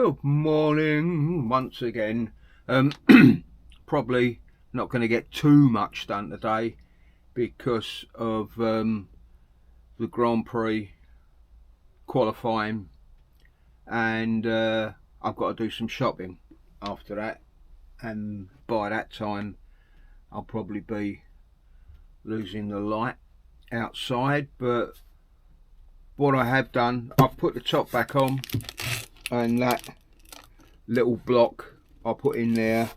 Good morning once again. Probably not going to get too much done today because of the Grand Prix qualifying, and I've got to do some shopping after that, and by that time I'll probably be losing the light outside. But what I have done, I've put the top back on, and that little block I put in there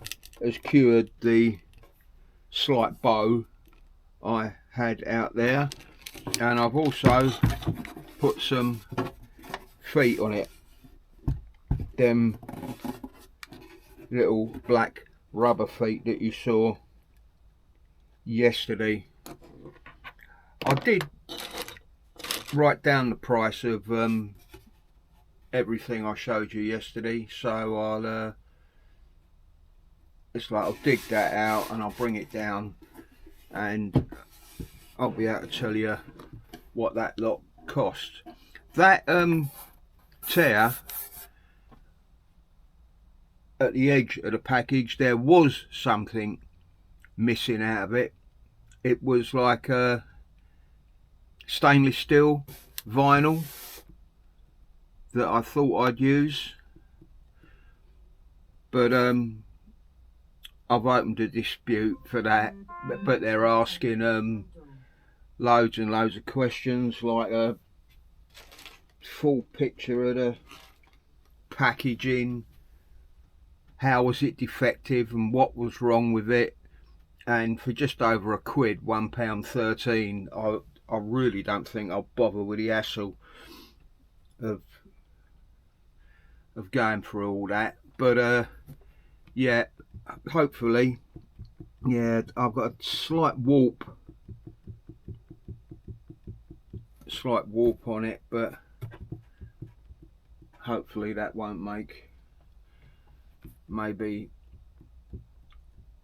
has cured the slight bow I had out there, and I've also put some feet on it, them little black rubber feet that you saw yesterday. I did write down the price of everything I showed you yesterday, so I'll I'll dig that out and I'll bring it down, and I'll be able to tell you what that lot cost. That tear at the edge of the package, there was something missing out of it. It was like a stainless steel vinyl that I thought I'd use, but I've opened a dispute for that, but they're asking loads and loads of questions, like a full picture of the packaging, how was it defective and what was wrong with it. And for just over £1, £1.13, I really don't think I'll bother with the hassle of going through all that. But yeah, hopefully, yeah, I've got a slight warp on it, but hopefully that won't make, maybe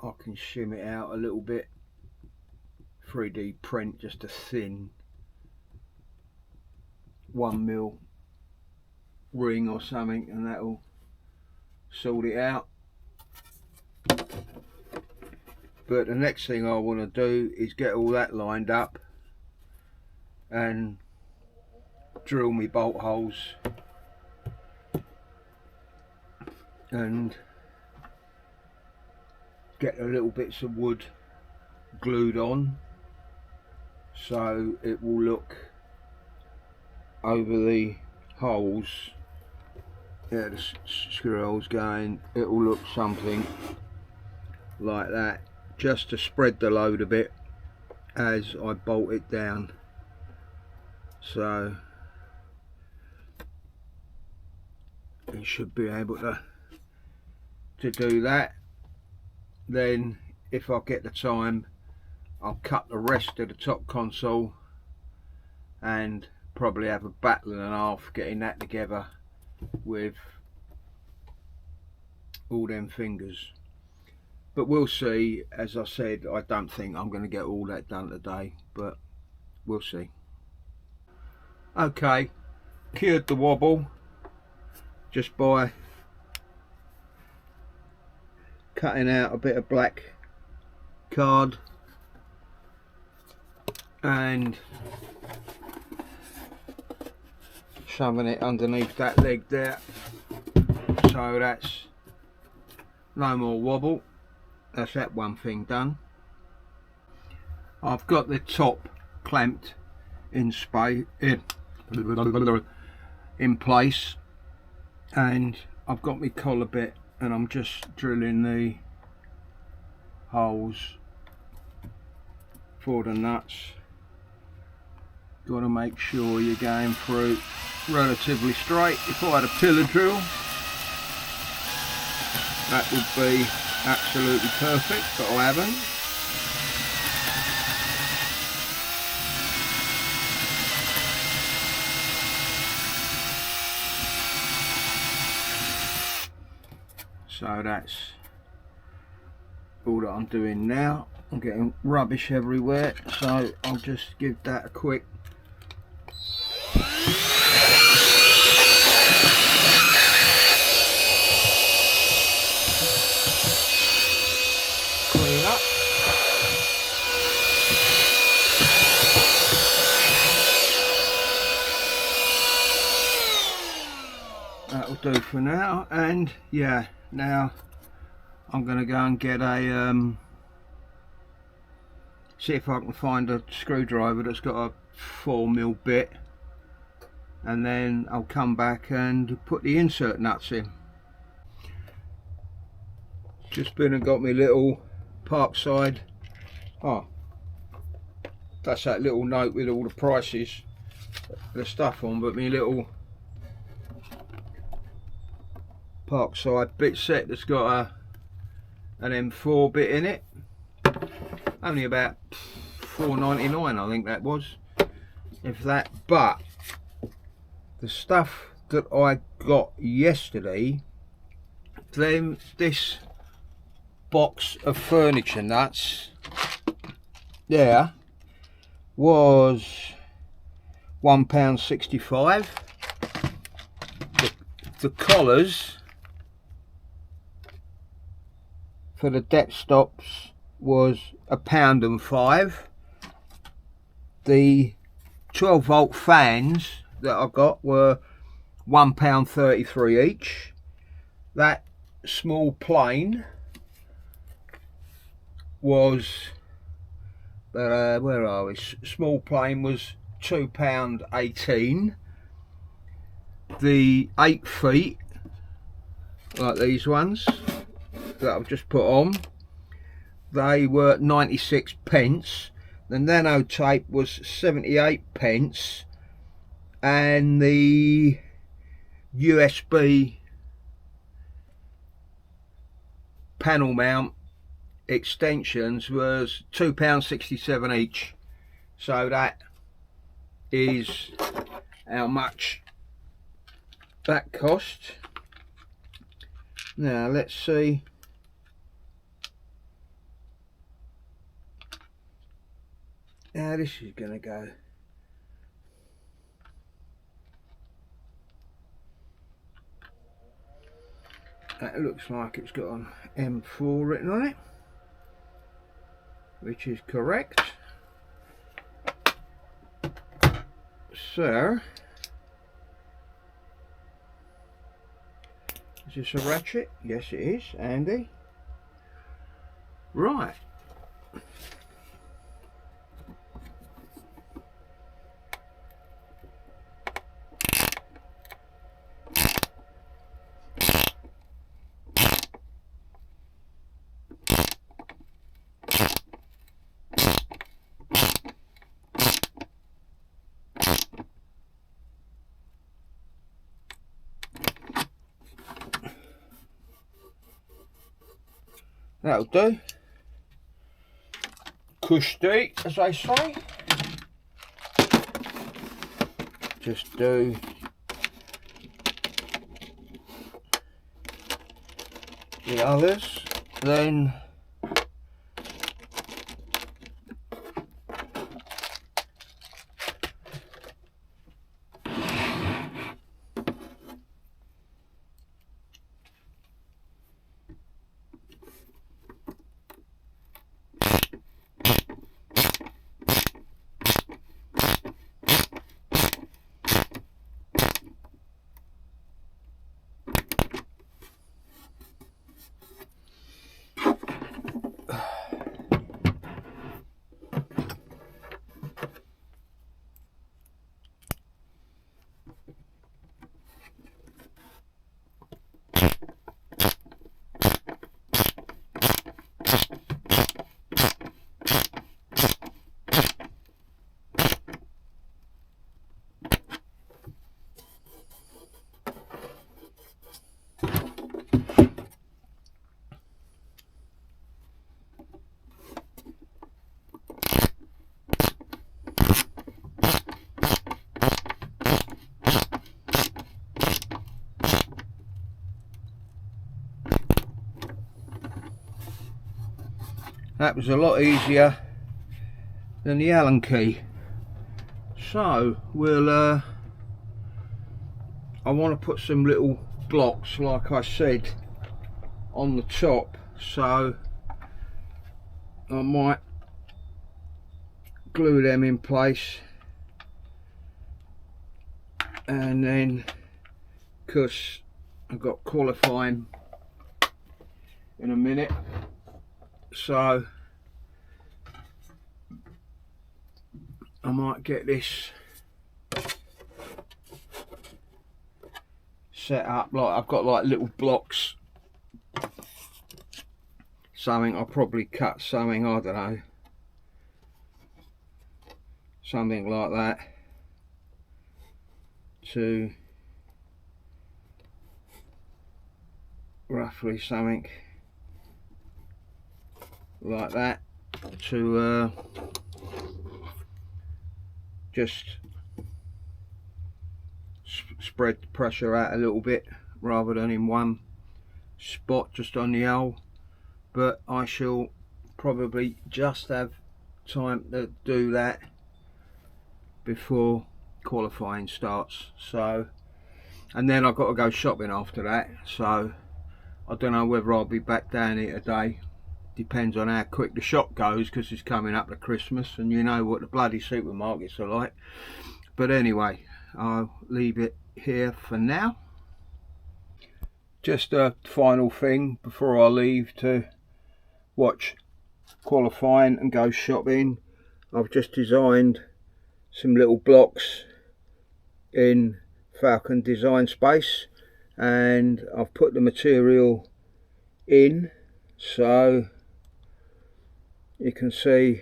I can shim it out a little bit, 3D print just a thin 1mm ring or something, and that'll sort it out. But the next thing I want to do is get all that lined up and drill me bolt holes and get the little bits of wood glued on, so it will look over the holes, yeah, the screw holes going, it will look something like that, just to spread the load a bit as I bolt it down. So you should be able to do that. Then if I get the time, I'll cut the rest of the top console and probably have a battle and a half getting that together with all them fingers. But we'll see. As I said, I don't think I'm going to get all that done today, but we'll see. Okay, cured the wobble just by cutting out a bit of black card and shoving it underneath that leg there, so that's no more wobble. That's that one thing done. I've got the top clamped in place, and I've got my collar bit, and I'm just drilling the holes for the nuts. Got to make sure you're going through relatively straight. If I had a pillar drill, that would be absolutely perfect, but I haven't. So that's all that I'm doing now. I'm getting rubbish everywhere, so I'll just give that a quick do for now. And yeah, now I'm going to go and get a see if I can find a screwdriver that's got a 4mm bit, and then I'll come back and put the insert nuts in. Just been and got my little Parkside, oh, that's that little note with all the prices, the stuff on, but my little Parkside bit set that's got an M4 bit in it, only about $4.99 I think that was, if that. But the stuff that I got yesterday, this box of furniture nuts there was £1.65. The collars for the depth stops was £1.05. The 12-volt fans that I got were £1.33 each. That small plane was where are we? Small plane was £2.18. The 8 feet, like these ones that I've just put on, they were 96 pence. The nano tape was 78 pence, and the USB panel mount extensions was £2.67 each. So that is how much that cost. Now let's see how this is going to go. That looks like it's got an M4 written on it, which is correct. So, is this a ratchet? Yes it is, Andy. Right. That'll do. Cushy, as they say. Just do the others, then that was a lot easier than the Allen key. So we'll I want to put some little blocks, like I said, on the top, so I might glue them in place, and then, because I've got qualifying in a minute, so I might get this set up. Like I've got like little blocks, something I'll probably cut something, I don't know, something like that to roughly something like that to just spread the pressure out a little bit rather than in one spot just on the hull. But I shall probably just have time to do that before qualifying starts. So, and then I've got to go shopping after that, so I don't know whether I'll be back down here today. Depends on how quick the shop goes, because it's coming up to Christmas and you know what the bloody supermarkets are like. But anyway, I'll leave it here for now. Just a final thing before I leave to watch qualifying and go shopping. I've just designed some little blocks in Falcon Design Space, and I've put the material in so you can see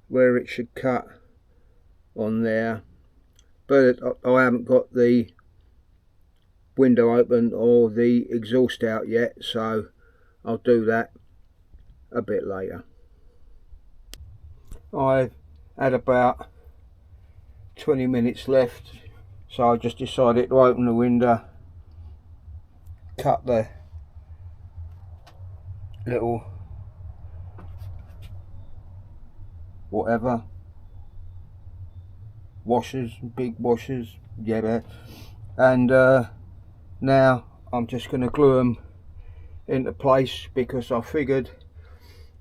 where it should cut on there, but I haven't got the window open or the exhaust out yet, so I'll do that a bit later. I've had about 20 minutes left, so I just decided to open the window, cut the little whatever washers, big washers, yeah, and now I'm just going to glue them into place, because I figured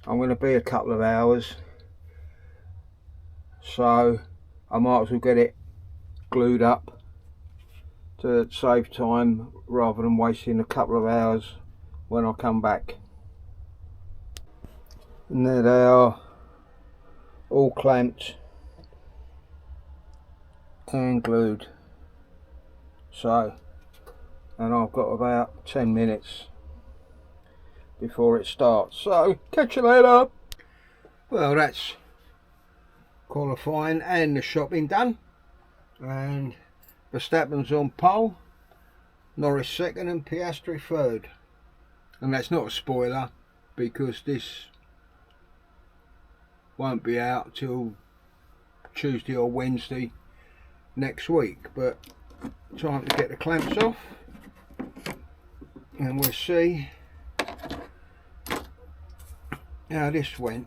I'm going to be a couple of hours, so I might as well get it glued up to save time rather than wasting a couple of hours when I come back. And there they are, all clamped and glued. So, and I've got about 10 minutes before it starts, so catch you later. Well, that's qualifying and the shopping done, and Verstappen's on pole, Norris second and Piastri third. And that's not a spoiler, because this won't be out till Tuesday or Wednesday next week, but time to get the clamps off and we'll see how this went.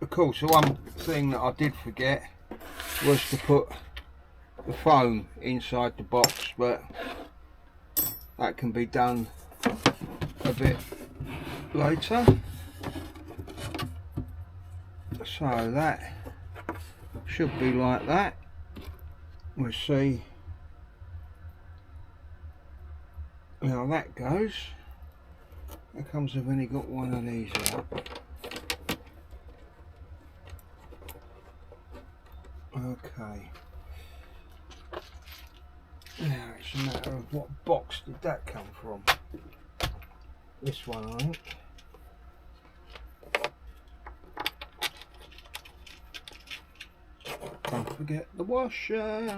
Of course, the one thing that I did forget was to put the foam inside the box, but that can be done a bit later. So that should be like that. We'll see how that goes. How comes I've only got one of these out? Okay. Now it's a matter of what box did that come from. This one, I think. Don't forget the washer.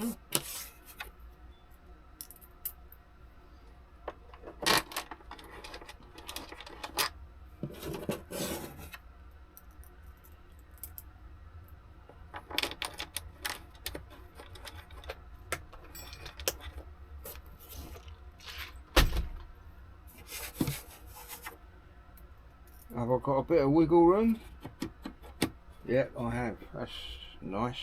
Have I got a bit of wiggle room? Yep, I have. That's nice.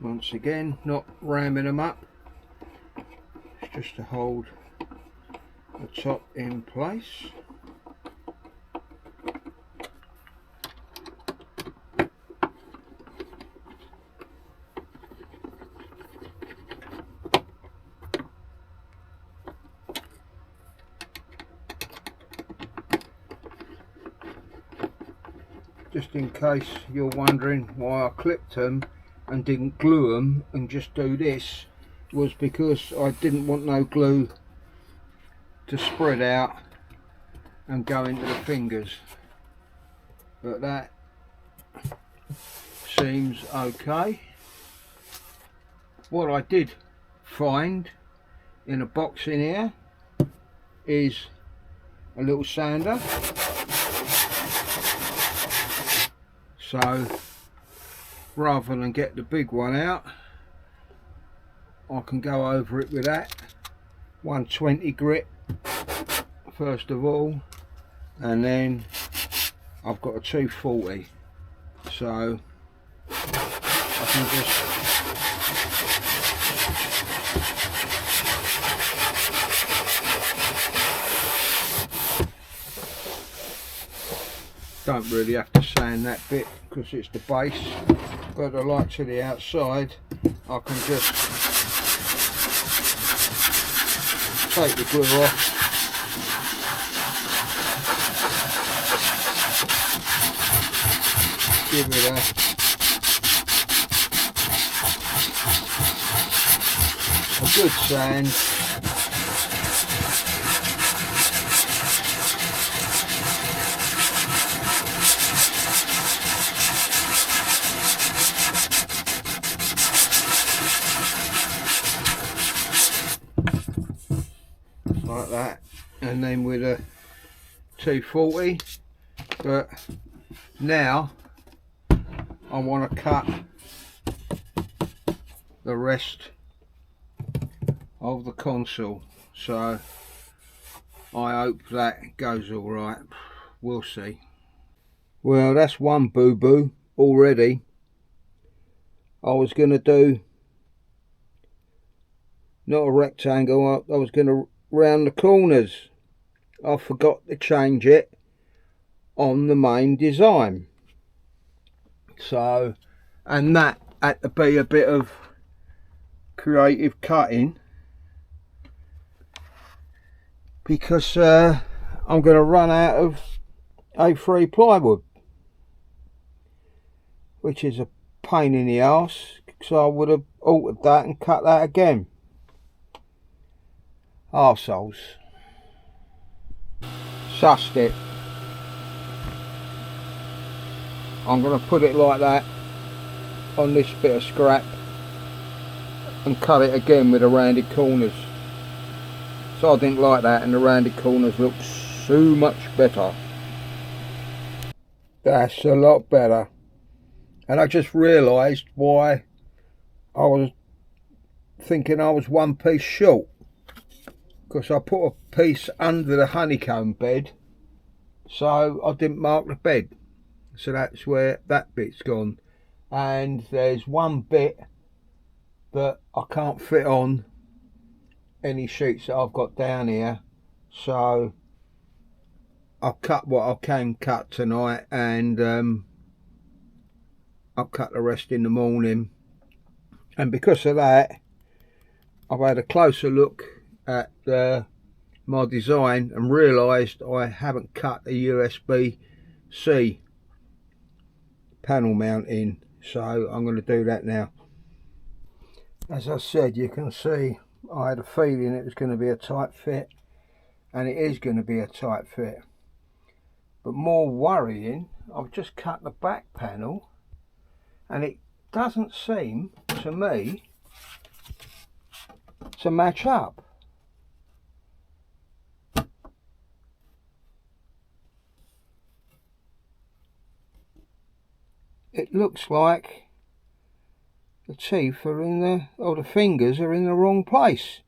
once again, not ramming them up, it's just to hold the top in place. Just in case you're wondering why I clipped them and didn't glue them and just do this, was because I didn't want no glue to spread out and go into the fingers. But that seems okay. What I did find in a box in here is a little sander. So rather than get the big one out, I can go over it with that 120 grit first of all, and then I've got a 240, so I can just don't really have to sand that bit because it's the base, but the light to the outside I can just take the glue off, give it a good sand, like that, and then with a 240. But now I want to cut the rest of the console, so I hope that goes all right. We'll see. Well, that's one boo-boo already. I was going to do not a rectangle, I was going to round the corners. I forgot to change it on the main design, so, and that had to be a bit of creative cutting, because I'm going to run out of A3 plywood, which is a pain in the arse, so I would have altered that and cut that again. Arseholes. Sussed it. I'm going to put it like that on this bit of scrap and cut it again with the rounded corners. So I didn't like that, and the rounded corners look so much better. That's a lot better. And I just realised why I was thinking I was one piece short, because I put a piece under the honeycomb bed, so I didn't mark the bed, so that's where that bit's gone. And there's one bit that I can't fit on any sheets that I've got down here, so I'll cut what I can cut tonight, and I'll cut the rest in the morning. And because of that, I've had a closer look at my design and realised I haven't cut the USB-C panel mount in, so I'm going to do that now. As I said, you can see I had a feeling it was going to be a tight fit, and it is going to be a tight fit. But more worrying, I've just cut the back panel and it doesn't seem to me to match up. It looks like the teeth are in the, or the fingers are in the wrong place,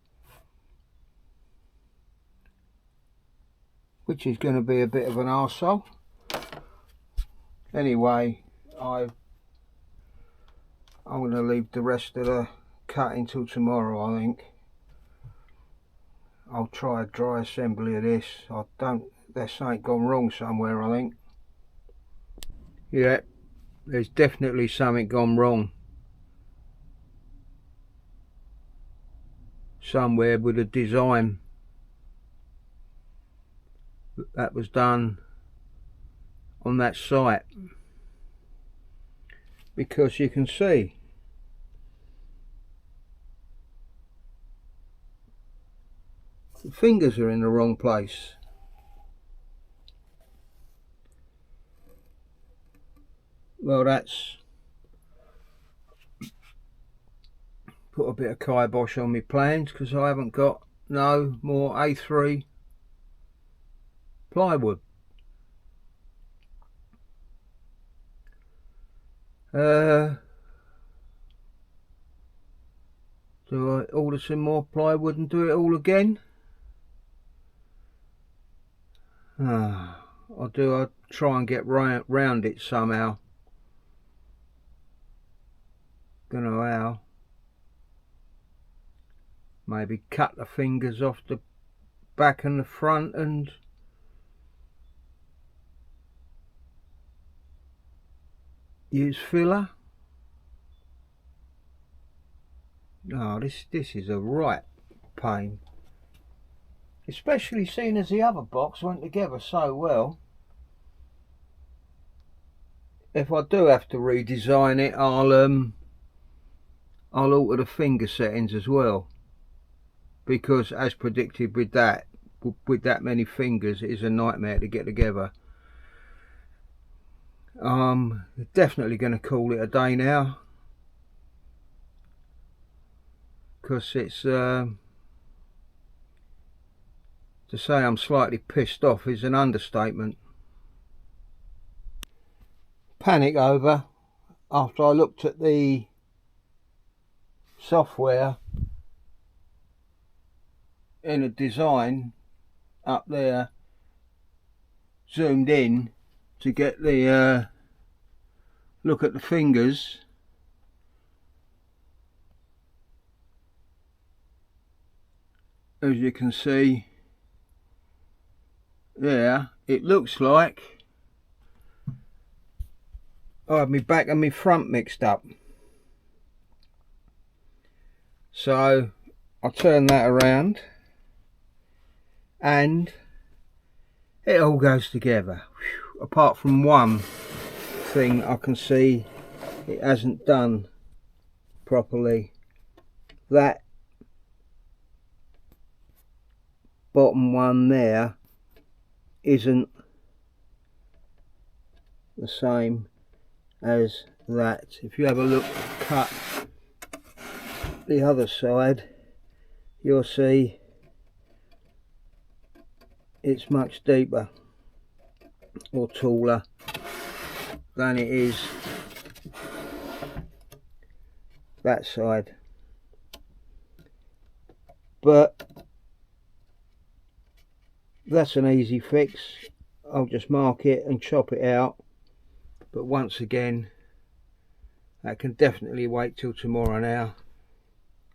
which is going to be a bit of an arsehole. Anyway, I've I'm going to leave the rest of the cutting till tomorrow, I think. I'll try a dry assembly of this. There's something gone wrong somewhere, I think. Yeah, there's definitely something gone wrong somewhere with the design that was done on that site, because you can see the fingers are in the wrong place. Well, that's put a bit of kibosh on my plans, because I haven't got no more A3 plywood. Do I order some more plywood and do it all again? Or do I try and get round it somehow? Don't know how. Maybe cut the fingers off the back and the front and use filler. Oh, this is a right pain, especially seeing as the other box went together so well. If I do have to redesign it, I'll alter the finger settings as well, because as predicted with that many fingers, it is a nightmare to get together. Definitely going to call it a day now, because it's to say I'm slightly pissed off is an understatement. Panic over after I looked at the software in a design up there, zoomed in to get the look at the fingers. As you can see there, it looks like I have my back and my front mixed up. So I'll turn that around and it all goes together. Whew. Apart from one thing I can see it hasn't done properly. That bottom one there isn't the same as that. If you have a look, cut the other side, you'll see it's much deeper or taller than it is that side. But that's an easy fix. I'll just mark it and chop it out. But once again, that can definitely wait till tomorrow now.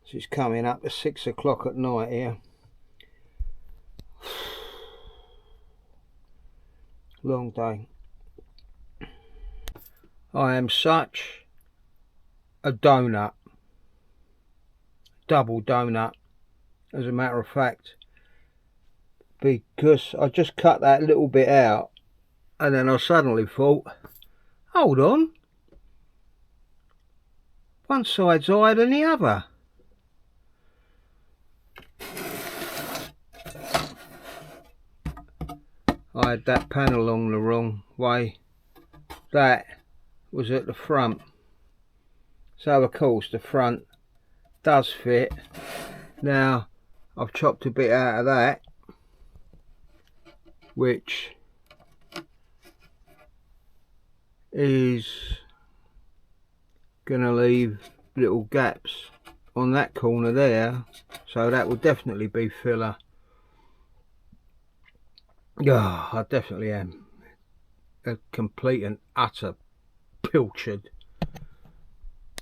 So it's coming up to 6 o'clock at night here. Long day. I am such a donut. Double donut, as a matter of fact. Because I just cut that little bit out and then I suddenly thought, hold on, one side's higher than the other. I had that panel along the wrong way. That was at the front. So of course the front does fit. Now I've chopped a bit out of that, which is gonna leave little gaps on that corner there, so that will definitely be filler. I definitely am a complete and utter Pilchard